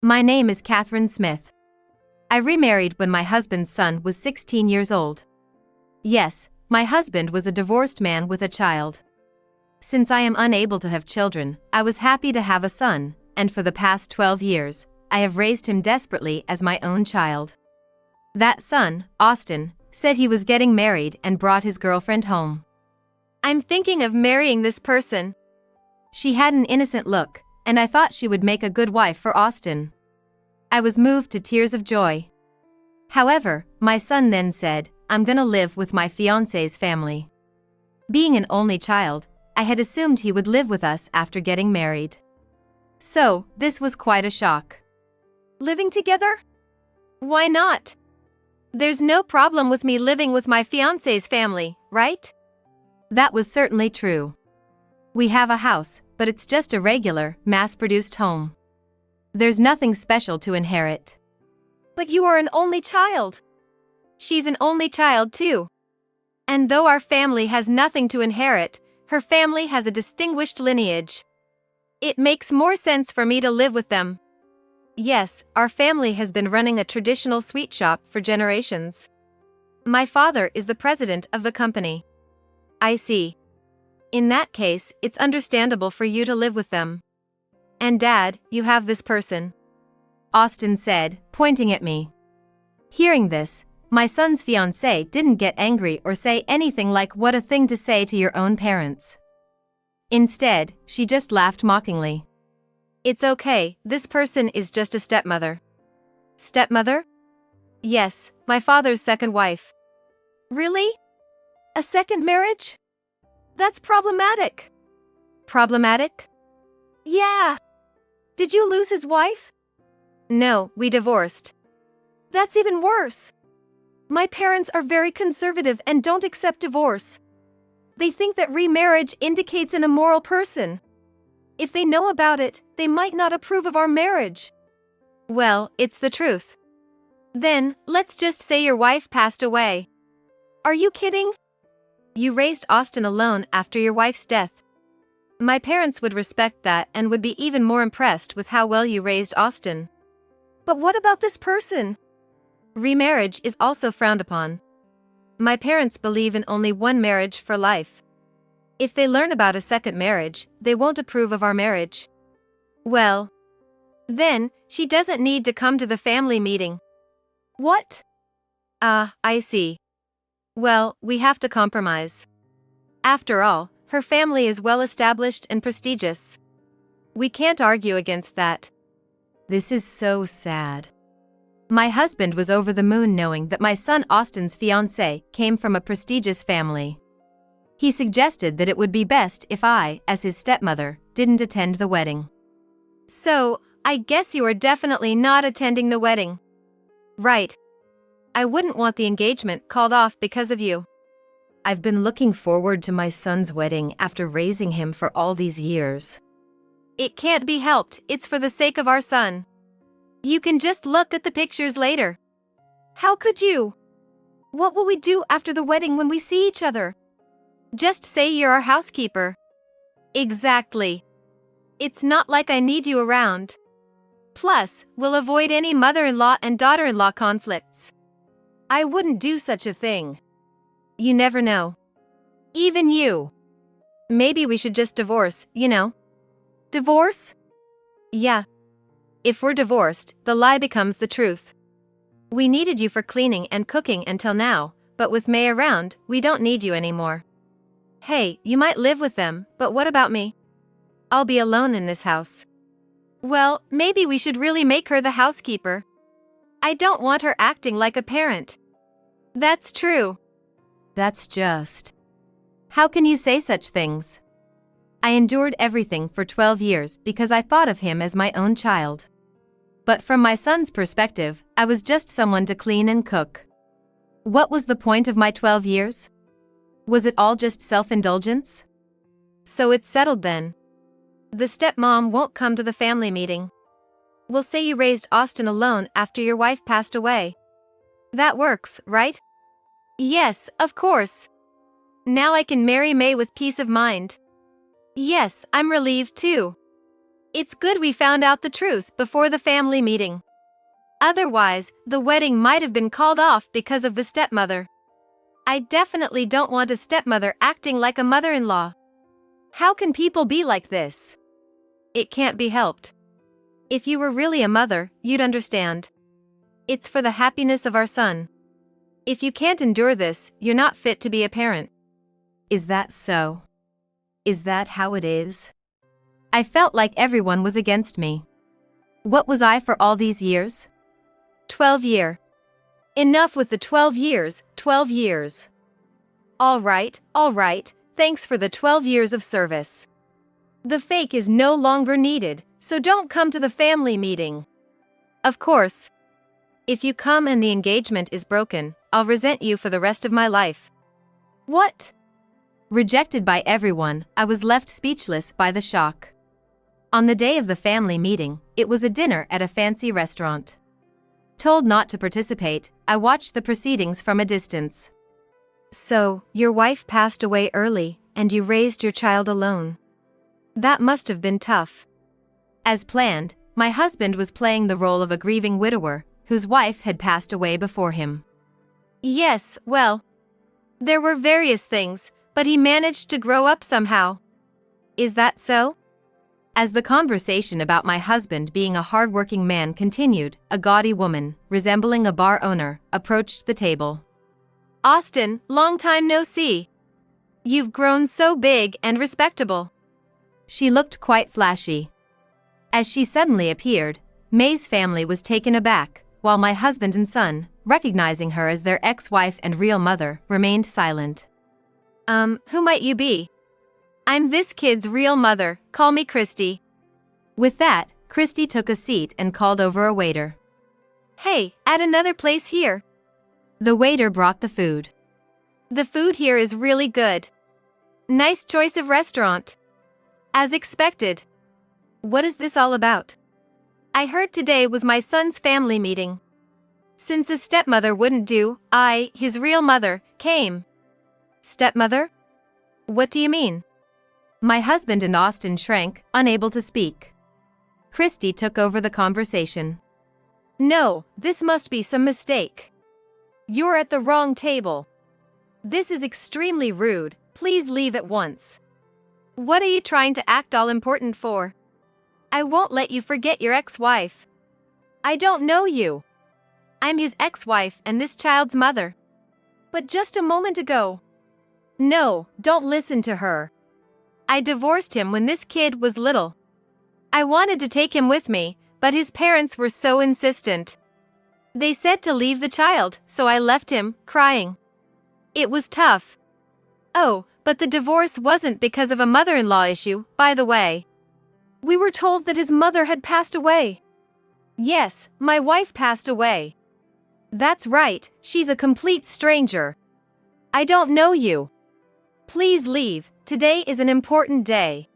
My name is Catherine Smith. I remarried when my husband's son was 16 years old. Yes, my husband was a divorced man with a child. Since I am unable to have children, I was happy to have a son, and for the past 12 years, I have raised him desperately as my own child. That son, Austin, said he was getting married and brought his girlfriend home. I'm thinking of marrying this person. She had an innocent look, and I thought she would make a good wife for Austin. I was moved to tears of joy. However, my son then said, I'm gonna live with my fiancé's family. Being an only child, I had assumed he would live with us after getting married. So, this was quite a shock. Living together? Why not? There's no problem with me living with my fiancé's family, right? That was certainly true. We have a house, but it's just a regular, mass-produced home. There's nothing special to inherit. But you are an only child. She's an only child too. And though our family has nothing to inherit, her family has a distinguished lineage. It makes more sense for me to live with them. Yes, our family has been running a traditional sweet shop for generations. My father is the president of the company. I see. In that case, it's understandable for you to live with them. And Dad, you have this person. Austin said, pointing at me. Hearing this, my son's fiancée didn't get angry or say anything like what a thing to say to your own parents. Instead, she just laughed mockingly. It's okay, this person is just a stepmother. Stepmother? Yes, my father's second wife. Really? A second marriage? That's problematic. Problematic? Yeah. Did you lose his wife? No, we divorced. That's even worse. My parents are very conservative and don't accept divorce. They think that remarriage indicates an immoral person. If they know about it, they might not approve of our marriage. Well, it's the truth. Then, let's just say your wife passed away. Are you kidding? You raised Austin alone after your wife's death. My parents would respect that and would be even more impressed with how well you raised Austin. But what about this person? Remarriage is also frowned upon. My parents believe in only one marriage for life. If they learn about a second marriage, they won't approve of our marriage. Well, then, she doesn't need to come to the family meeting. What? I see. Well, we have to compromise. After all, her family is well established and prestigious. We can't argue against that. This is so sad. My husband was over the moon knowing that my son Austin's fiancée came from a prestigious family. He suggested that it would be best if I, as his stepmother, didn't attend the wedding. So, I guess you are definitely not attending the wedding. Right. I wouldn't want the engagement called off because of you. I've been looking forward to my son's wedding after raising him for all these years. It can't be helped, it's for the sake of our son. You can just look at the pictures later. How could you? What will we do after the wedding when we see each other? Just say you're our housekeeper. Exactly. It's not like I need you around. Plus, we'll avoid any mother-in-law and daughter-in-law conflicts. I wouldn't do such a thing. You never know. Even you. Maybe we should just divorce, you know. Divorce? Yeah. If we're divorced, the lie becomes the truth. We needed you for cleaning and cooking until now, but with May around, we don't need you anymore. Hey, you might live with them, but what about me? I'll be alone in this house. Well, maybe we should really make her the housekeeper. I don't want her acting like a parent. That's true. That's just. How can you say such things? I endured everything for 12 years because I thought of him as my own child. But from my son's perspective, I was just someone to clean and cook. What was the point of my 12 years? Was it all just self-indulgence? So it's settled then. The stepmom won't come to the family meeting. We'll say you raised Austin alone after your wife passed away. That works, right? Yes, of course. Now I can marry May with peace of mind. Yes, I'm relieved too. It's good we found out the truth before the family meeting. Otherwise, the wedding might have been called off because of the stepmother. I definitely don't want a stepmother acting like a mother-in-law. How can people be like this? It can't be helped. If you were really a mother, you'd understand. It's for the happiness of our son. If you can't endure this, you're not fit to be a parent. Is that so? Is that how it is? I felt like everyone was against me. What was I for all these years? 12 years. Enough with the 12 years, 12 years. All right, thanks for the 12 years of service. The fake is no longer needed, so don't come to the family meeting. Of course. If you come and the engagement is broken, I'll resent you for the rest of my life. What? Rejected by everyone, I was left speechless by the shock. On the day of the family meeting, it was a dinner at a fancy restaurant. Told not to participate, I watched the proceedings from a distance. So, your wife passed away early, and you raised your child alone. That must have been tough. As planned, my husband was playing the role of a grieving widower, whose wife had passed away before him. Yes, well, there were various things, but he managed to grow up somehow. Is that so? As the conversation about my husband being a hard-working man continued, a gaudy woman, resembling a bar owner, approached the table. Austin, long time no see. You've grown so big and respectable. She looked quite flashy. As she suddenly appeared, May's family was taken aback, while my husband and son, recognizing her as their ex-wife and real mother, remained silent. Who might you be? I'm this kid's real mother, call me Christy. With that, Christy took a seat and called over a waiter. Hey, add another place here. The waiter brought the food. The food here is really good. Nice choice of restaurant. As expected. What is this all about? I heard today was my son's family meeting. Since a stepmother wouldn't do, I, his real mother, came. Stepmother? What do you mean? My husband and Austin shrank, unable to speak. Christy took over the conversation. No, this must be some mistake. You're at the wrong table. This is extremely rude, please leave at once. What are you trying to act all important for? I won't let you forget your ex-wife. I don't know you. I'm his ex-wife and this child's mother. But just a moment ago. No, don't listen to her. I divorced him when this kid was little. I wanted to take him with me, but his parents were so insistent. They said to leave the child, so I left him, crying. It was tough. Oh, but the divorce wasn't because of a mother-in-law issue, by the way. We were told that his mother had passed away. Yes, my wife passed away. That's right, she's a complete stranger. I don't know you. Please leave, today is an important day.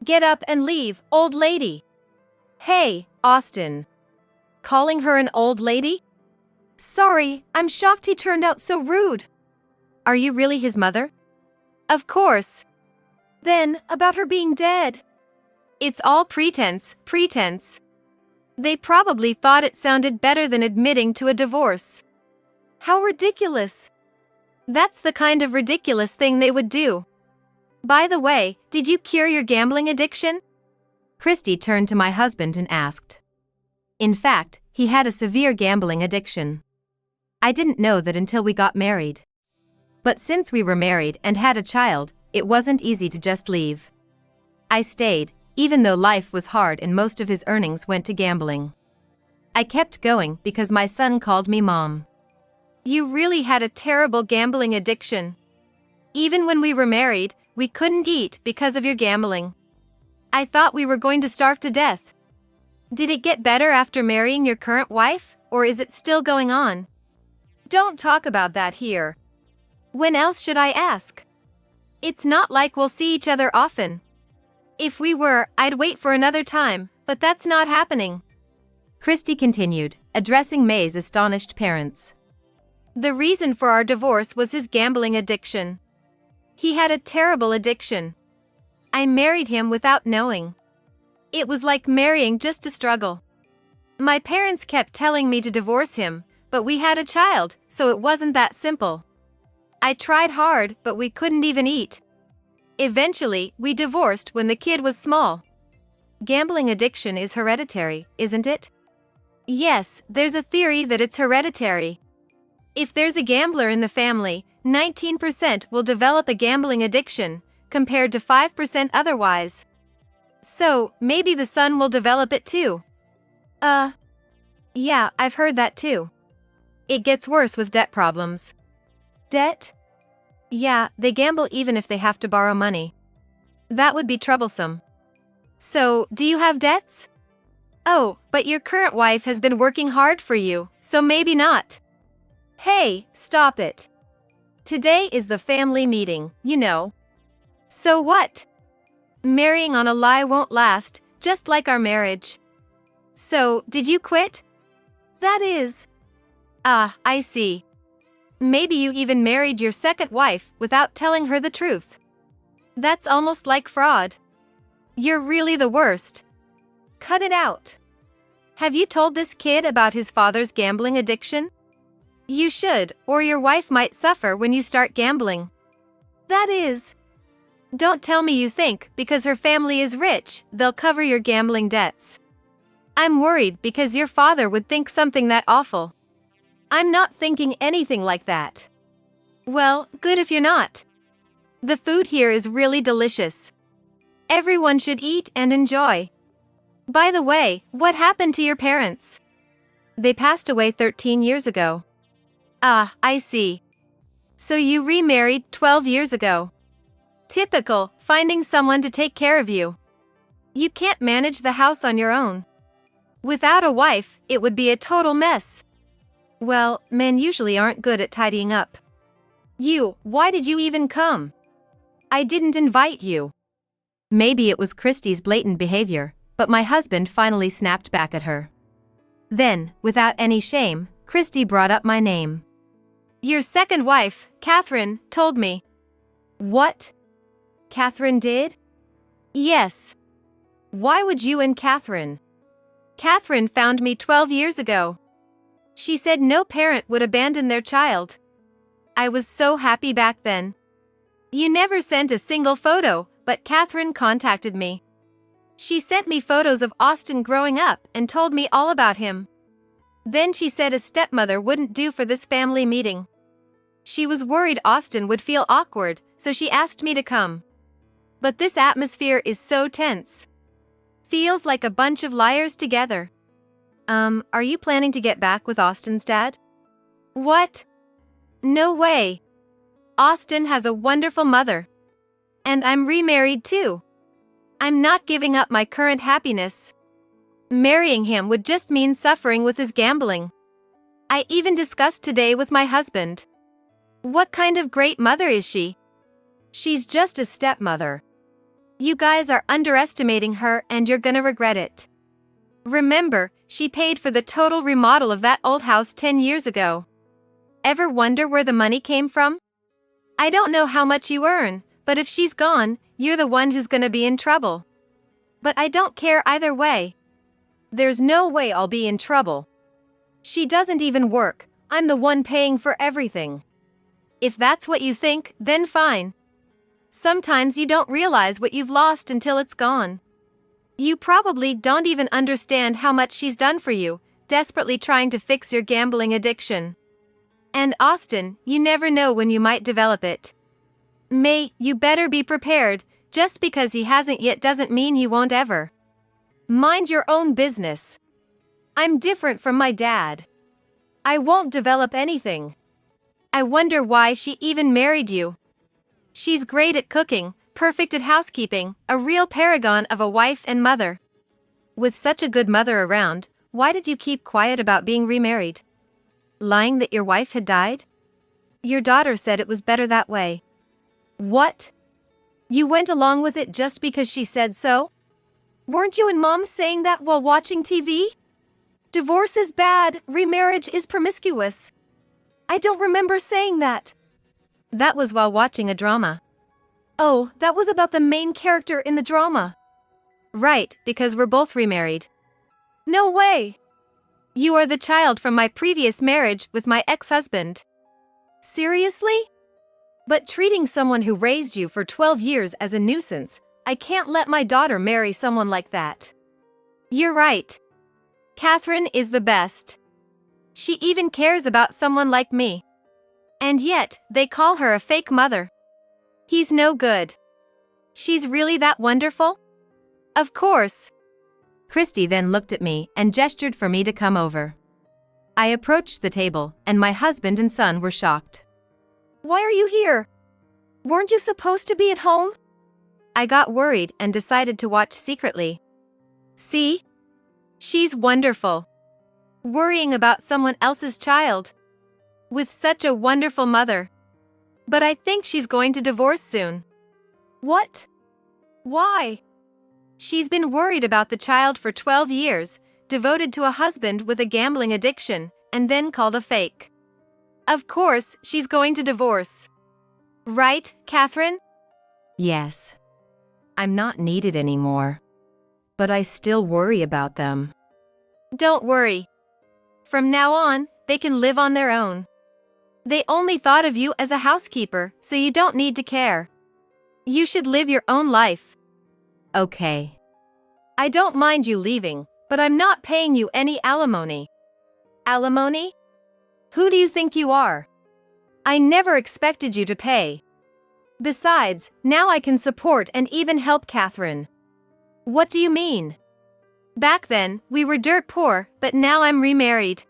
Get up and leave, old lady. Hey, Austin. Calling her an old lady? Sorry, I'm shocked he turned out so rude. Are you really his mother? Of course. Then, about her being dead. It's all pretense. They probably thought it sounded better than admitting to a divorce. How ridiculous. That's the kind of ridiculous thing they would do. By the way, did you cure your gambling addiction? Christy turned to my husband and asked. In fact, he had a severe gambling addiction. I didn't know that until we got married. But since we were married and had a child, it wasn't easy to just leave. I stayed, even though life was hard and most of his earnings went to gambling. I kept going because my son called me Mom. You really had a terrible gambling addiction. Even when we were married, we couldn't eat because of your gambling. I thought we were going to starve to death. Did it get better after marrying your current wife, or is it still going on? Don't talk about that here. When else should I ask? It's not like we'll see each other often. If we were, I'd wait for another time, but that's not happening. Christy continued, addressing May's astonished parents. The reason for our divorce was his gambling addiction. He had a terrible addiction. I married him without knowing. It was like marrying just a struggle. My parents kept telling me to divorce him, but we had a child, so it wasn't that simple. I tried hard, but we couldn't even eat. Eventually, we divorced when the kid was small. Gambling addiction is hereditary, isn't it? Yes, there's a theory that it's hereditary. If there's a gambler in the family, 19% will develop a gambling addiction, compared to 5% otherwise. So, maybe the son will develop it too. Yeah, I've heard that too. It gets worse with debt problems. Debt? Yeah, they gamble even if they have to borrow money. That would be troublesome. So, do you have debts? Oh, but your current wife has been working hard for you, so maybe not. Hey, stop it. Today is the family meeting, you know. So what? Marrying on a lie won't last, just like our marriage. So, did you quit? That is. Ah, I see. Maybe you even married your second wife without telling her the truth. That's almost like fraud. You're really the worst. Cut it out. Have you told this kid about his father's gambling addiction? You should, or your wife might suffer when you start gambling. That is. Don't tell me you think because her family is rich, they'll cover your gambling debts. I'm worried because your father would think something that awful. I'm not thinking anything like that. Well, good if you're not. The food here is really delicious. Everyone should eat and enjoy. By the way, what happened to your parents? They passed away 13 years ago. Ah, I see. So you remarried 12 years ago. Typical, finding someone to take care of you. You can't manage the house on your own. Without a wife, it would be a total mess. Well, men usually aren't good at tidying up. Why did you even come? I didn't invite you. Maybe it was Christy's blatant behavior, but my husband finally snapped back at her. Then, without any shame, Christy brought up my name. Your second wife, Catherine, told me. What? Catherine did? Yes. Why would you and Catherine? Catherine found me 12 years ago. She said no parent would abandon their child. I was so happy back then. You never sent a single photo, but Catherine contacted me. She sent me photos of Austin growing up and told me all about him. Then she said a stepmother wouldn't do for this family meeting. She was worried Austin would feel awkward, so she asked me to come. But this atmosphere is so tense. Feels like a bunch of liars together. Are you planning to get back with Austin's dad? What? No way. Austin has a wonderful mother. And I'm remarried too. I'm not giving up my current happiness. Marrying him would just mean suffering with his gambling. I even discussed today with my husband. What kind of great mother is she? She's just a stepmother. You guys are underestimating her and you're gonna regret it. Remember, she paid for the total remodel of that old house 10 years ago. Ever wonder where the money came from? I don't know how much you earn, but if she's gone, you're the one who's gonna be in trouble. But I don't care either way. There's no way I'll be in trouble. She doesn't even work, I'm the one paying for everything. If that's what you think, then fine. Sometimes you don't realize what you've lost until it's gone. You probably don't even understand how much she's done for you, desperately trying to fix your gambling addiction. And Austin, you never know when you might develop it. May, you better be prepared, just because he hasn't yet doesn't mean he won't ever. Mind your own business. I'm different from my dad. I won't develop anything. I wonder why she even married you. She's great at cooking, perfect at housekeeping, a real paragon of a wife and mother. With such a good mother around, why did you keep quiet about being remarried? Lying that your wife had died? Your daughter said it was better that way. What? You went along with it just because she said so? Weren't you and Mom saying that while watching TV? Divorce is bad, remarriage is promiscuous. I don't remember saying that. That was while watching a drama. Oh, that was about the main character in the drama. Right, because we're both remarried. No way! You are the child from my previous marriage with my ex-husband. Seriously? But treating someone who raised you for 12 years as a nuisance, I can't let my daughter marry someone like that. You're right. Catherine is the best. She even cares about someone like me. And yet, they call her a fake mother. He's no good. She's really that wonderful? Of course. Christy then looked at me and gestured for me to come over. I approached the table, and my husband and son were shocked. Why are you here? Weren't you supposed to be at home? I got worried and decided to watch secretly. See? She's wonderful. Worrying about someone else's child. With such a wonderful mother. But I think she's going to divorce soon. What? Why? She's been worried about the child for 12 years, devoted to a husband with a gambling addiction, and then called a fake. Of course, she's going to divorce. Right, Catherine? Yes. I'm not needed anymore. But I still worry about them. Don't worry. From now on, they can live on their own. They only thought of you as a housekeeper, so you don't need to care. You should live your own life. Okay. I don't mind you leaving, but I'm not paying you any alimony. Alimony? Who do you think you are? I never expected you to pay. Besides, now I can support and even help Catherine. What do you mean? Back then, we were dirt poor, but now I'm remarried.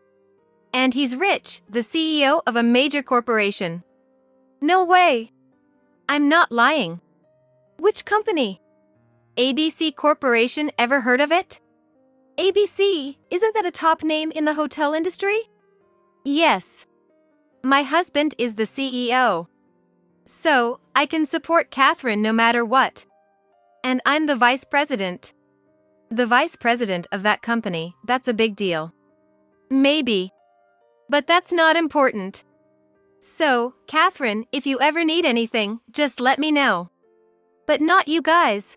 And he's rich, the CEO of a major corporation. No way. I'm not lying. Which company? ABC Corporation, ever heard of it? ABC, isn't that a top name in the hotel industry? Yes. My husband is the CEO. So, I can support Catherine no matter what. And I'm the vice president. The vice president of that company, that's a big deal. Maybe. But that's not important. So, Catherine, if you ever need anything, just let me know. But not you guys.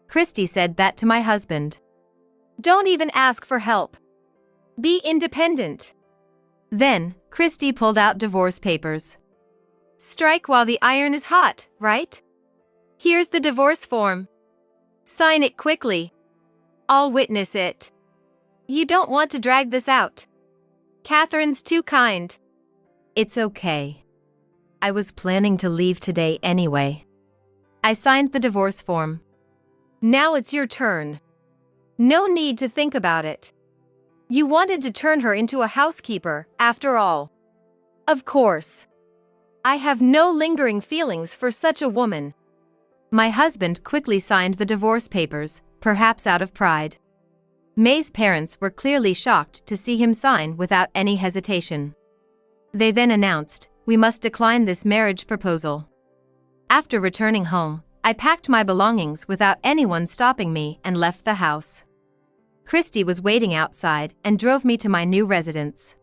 Christy said that to my husband. Don't even ask for help. Be independent. Then, Christy pulled out divorce papers. Strike while the iron is hot, right? Here's the divorce form. Sign it quickly. I'll witness it. You don't want to drag this out. Catherine's too kind. It's okay. I was planning to leave today anyway. I signed the divorce form. Now it's your turn. No need to think about it. You wanted to turn her into a housekeeper, after all. Of course. I have no lingering feelings for such a woman. My husband quickly signed the divorce papers, perhaps out of pride. May's parents were clearly shocked to see him sign without any hesitation. They then announced, "We must decline this marriage proposal." After returning home, I packed my belongings without anyone stopping me and left the house. Christy was waiting outside and drove me to my new residence.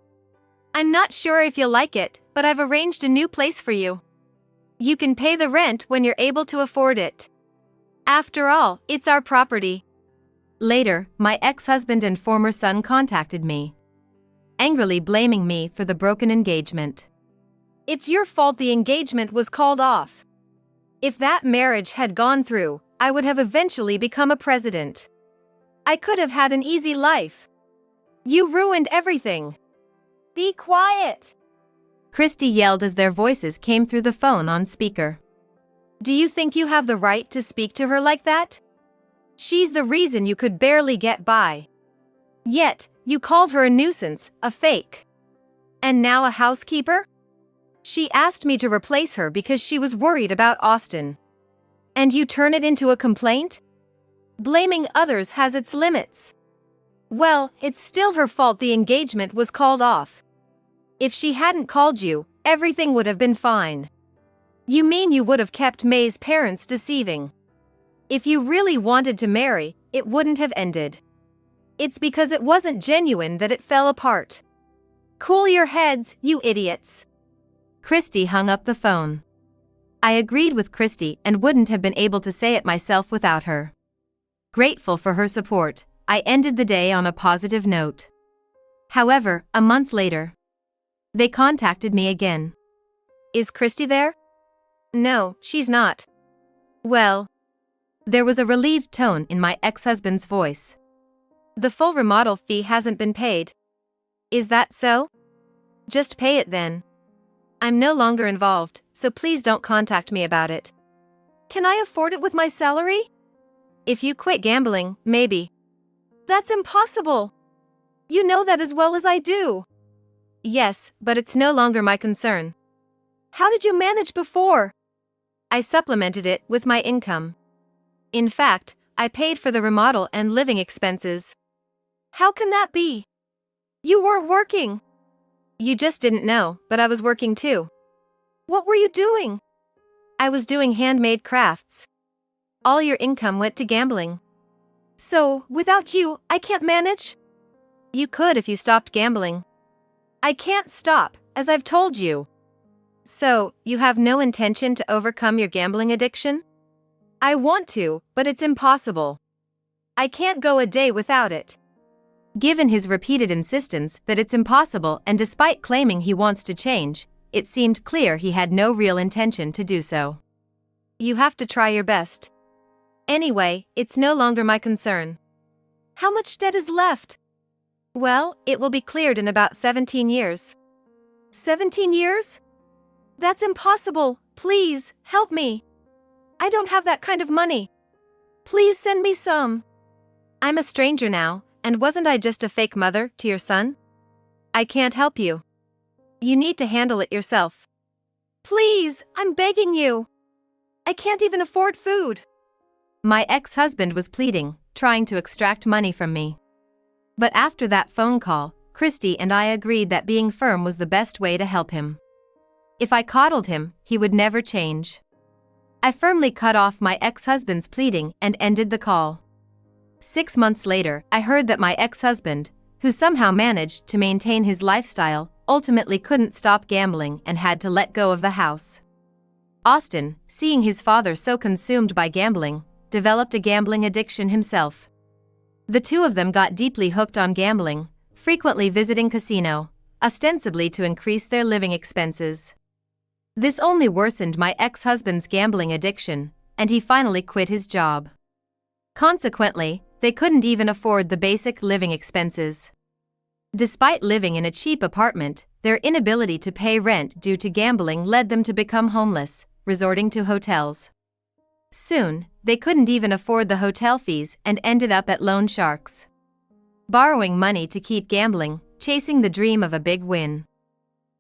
I'm not sure if you'll like it, but I've arranged a new place for you. You can pay the rent when you're able to afford it. After all, it's our property. Later, my ex-husband and former son contacted me, angrily blaming me for the broken engagement. It's your fault the engagement was called off. If that marriage had gone through, I would have eventually become a president. I could have had an easy life. You ruined everything. Be quiet! Christy yelled as their voices came through the phone on speaker. Do you think you have the right to speak to her like that? She's the reason you could barely get by. Yet, you called her a nuisance, a fake. And now a housekeeper? She asked me to replace her because she was worried about Austin. And you turn it into a complaint? Blaming others has its limits. Well, it's still her fault the engagement was called off. If she hadn't called you, everything would have been fine. You mean you would have kept May's parents deceiving? If you really wanted to marry, it wouldn't have ended. It's because it wasn't genuine that it fell apart. Cool your heads, you idiots. Christy hung up the phone. I agreed with Christy and wouldn't have been able to say it myself without her. Grateful for her support, I ended the day on a positive note. However, a month later, they contacted me again. Is Christy there? No, she's not. Well, there was a relieved tone in my ex-husband's voice. The full remodel fee hasn't been paid. Is that so? Just pay it then. I'm no longer involved, so please don't contact me about it. Can I afford it with my salary? If you quit gambling, maybe. That's impossible. You know that as well as I do. Yes, but it's no longer my concern. How did you manage before? I supplemented it with my income. In fact, I paid for the remodel and living expenses. How can that be? You weren't working. You just didn't know, but I was working too. What were you doing? I was doing handmade crafts. All your income went to gambling. So, without you, I can't manage? You could if you stopped gambling. I can't stop, as I've told you. So, you have no intention to overcome your gambling addiction? I want to, but it's impossible. I can't go a day without it. Given his repeated insistence that it's impossible and despite claiming he wants to change, it seemed clear he had no real intention to do so. You have to try your best. Anyway, it's no longer my concern. How much debt is left? Well, it will be cleared in about 17 years. 17 years? That's impossible. Please, help me. I don't have that kind of money. Please send me some. I'm a stranger now, and wasn't I just a fake mother to your son? I can't help you. You need to handle it yourself. Please, I'm begging you. I can't even afford food. My ex-husband was pleading, trying to extract money from me. But after that phone call, Christy and I agreed that being firm was the best way to help him. If I coddled him, he would never change. I firmly cut off my ex-husband's pleading and ended the call. 6 months later, I heard that my ex-husband, who somehow managed to maintain his lifestyle, ultimately couldn't stop gambling and had to let go of the house. Austin, seeing his father so consumed by gambling, developed a gambling addiction himself. The two of them got deeply hooked on gambling, frequently visiting casino, ostensibly to increase their living expenses. This only worsened my ex-husband's gambling addiction, and he finally quit his job. Consequently, they couldn't even afford the basic living expenses. Despite living in a cheap apartment, their inability to pay rent due to gambling led them to become homeless, resorting to hotels. Soon, they couldn't even afford the hotel fees and ended up at loan sharks. Borrowing money to keep gambling, chasing the dream of a big win.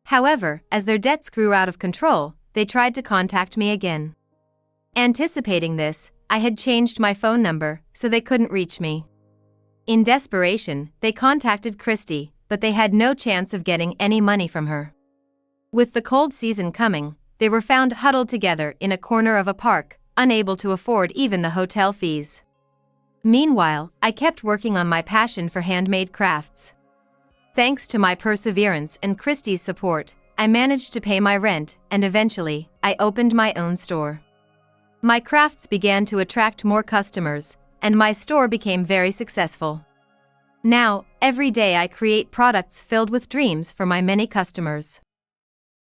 However, as their debts grew out of control, they tried to contact me again. Anticipating this, I had changed my phone number so they couldn't reach me. In desperation, they contacted Christy, but they had no chance of getting any money from her. With the cold season coming, they were found huddled together in a corner of a park, unable to afford even the hotel fees. Meanwhile, I kept working on my passion for handmade crafts. Thanks to my perseverance and Christy's support, I managed to pay my rent, and eventually, I opened my own store. My crafts began to attract more customers, and my store became very successful. Now, every day I create products filled with dreams for my many customers.